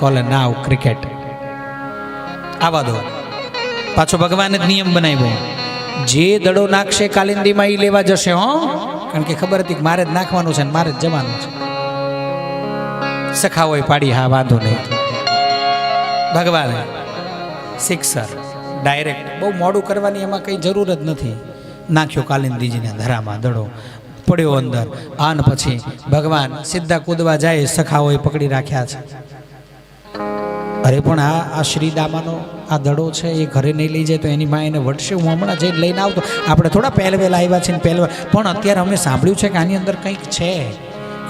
call and now cricket. આવા દો. પાછો ભગવાને જ નિયમ બનાવ્યો, જે દડો નાખશે કાલિંદીમાં એ લેવા જશે. હો, કારણ કે ખબર હતી કે મારે જ નાખવાનું છે ને મારે જ જવાનું છે. સખાઓએ પાડી, હા વાંધો નહીં. ભગવાને સિક્સર ડાયરેક્ટ, બહુ મોડું કરવાની એમાં કંઈ જરૂર જ નથી. નાખ્યો કાલિંદીજીને ધરામાં દડો, પડ્યો અંદર. આન પછી ભગવાન સીધા કૂદવા જાય, સખાઓએ પકડી રાખ્યા છે. અરે પણ આ શ્રીદામાનો આ દડો છે એ ઘરે નહીં લઈ જાય તો એની માં એને વટશે. હું હમણાં જઈને લઈને આવતો. આપણે થોડા પહેલવેલા આવ્યા છે ને પહેલવા, પણ અત્યારે અમને સાંભળ્યું છે કે આની અંદર કંઈક છે.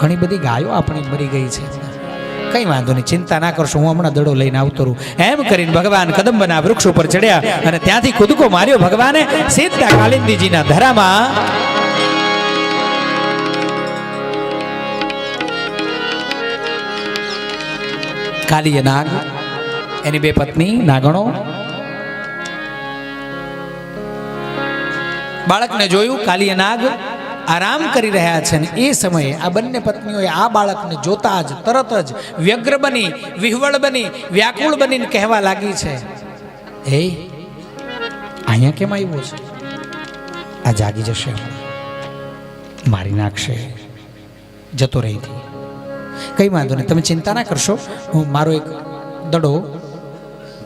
ઘણી બધી ગાયો આપણી મરી ગઈ છે. કંઈ વાંધો નહીં, ચિંતા ના કરશો, હું હમણાં દડો લઈને આવતો રહું. એમ કરીને ભગવાન કદંબના વૃક્ષ ઉપર ચડ્યા અને ત્યાંથી કૂદકો માર્યો ભગવાને સીધા કાલિંદીજીના ધરામાં. કાલીય નાગ, એની બે પત્ની નાગણો. બાળકને જોયું, કાલીય નાગ આરામ કરી રહ્યા છે ને એ સમયે આ બંને પત્નીઓએ આ બાળકને જોતા જ તરત જ વ્યગ્ર બની, વિહવળ બની, વ્યાકુળ બનીને કહેવા લાગી છે, હે અહીંયા કેમ આવ્યો છે? આ જાગી જશે, મારી નાખશે, જતો રહી. કઈ વાંધો નહીં, તમે ચિંતા ના કરશો. હું મારો એક દડો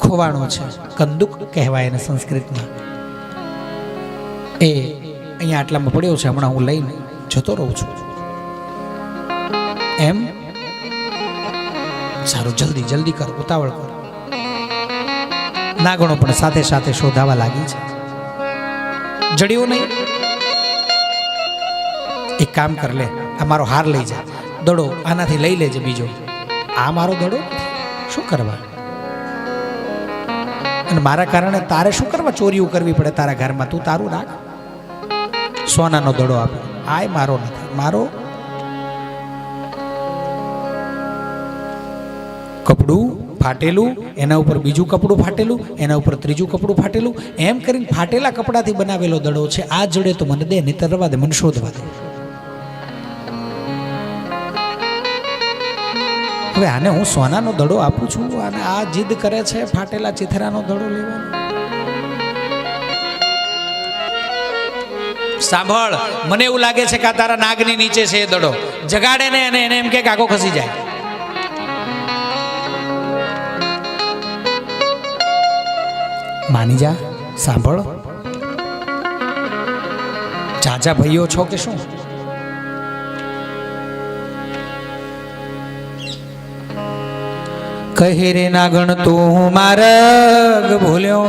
ખોવાણો છે, કંદુક કહેવાય એને સંસ્કૃતમાં, એ અહીંયા આટલામાં પડ્યો છે, હમણાં હું લઈને જતો રહું છું. એમ સારું, જલ્દી જલ્દી કર, ઉતાવળ કર. નાગણો પણ સાથે સાથે શોધાવા લાગી છે. જડ્યો નહીં. એક કામ કર, લે આ મારો હાર લઈ જા, દડો આનાથી લઈ લેજે બીજો. આ મારો દડો શું કરવા? અને મારા કારણે તારે શું કરવા ચોરીઓ કરવી પડે તારા ઘરમાં? તું તારું રાખ. સોનાનો દડો આપે. આય મારો નથી, મારો કપડું ફાટેલું, એના ઉપર બીજું કપડું ફાટેલું, એના ઉપર ત્રીજું કપડું ફાટેલું, એમ કરીને ફાટેલા કપડાથી બનાવેલો દડો છે. આ જડે તો મને દે, નહીં રવા દે, મને શોધવા દે. હવે આને હું સોનાનો દડો આપું છું અને આ જીદ કરે છે ફાટેલા ચીથરાનો દડો લેવાનો. સાંભળ, મને એવું લાગે છે કે આ તારા નાગની નીચે છે એ દડો. જગાડે ને અને એને એમ કે કાકો ખસી જાય. માની જા, સાંભળ, ચાચા ભાઈઓ છો કે શું? કહી રે નાગણ તું માર્ગ ભૂલ્યો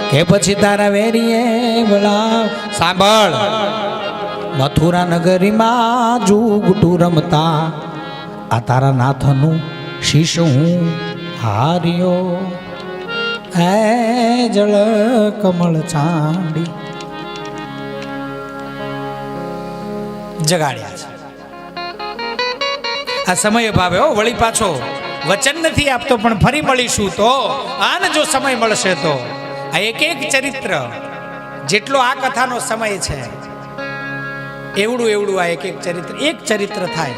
કે પછી તારા વેરીએ બોલાવ. સાંભળ, મથુરા નગરીમાં જુગટું રમતા આ તારા નાથનું શીશ હું હાર્યો. હે જળ કમળ ચાંડી. જગાડ્યા છે. આ સમય ભાવે હો, વળી પાછો વચન નથી આપતો પણ ફરી મળીશું તો. આને જો સમય મળશે તો આ એક એક ચરિત્ર, જેટલો આ કથાનો સમય છે એવડું એવડું આ એક એક ચરિત્ર થાય.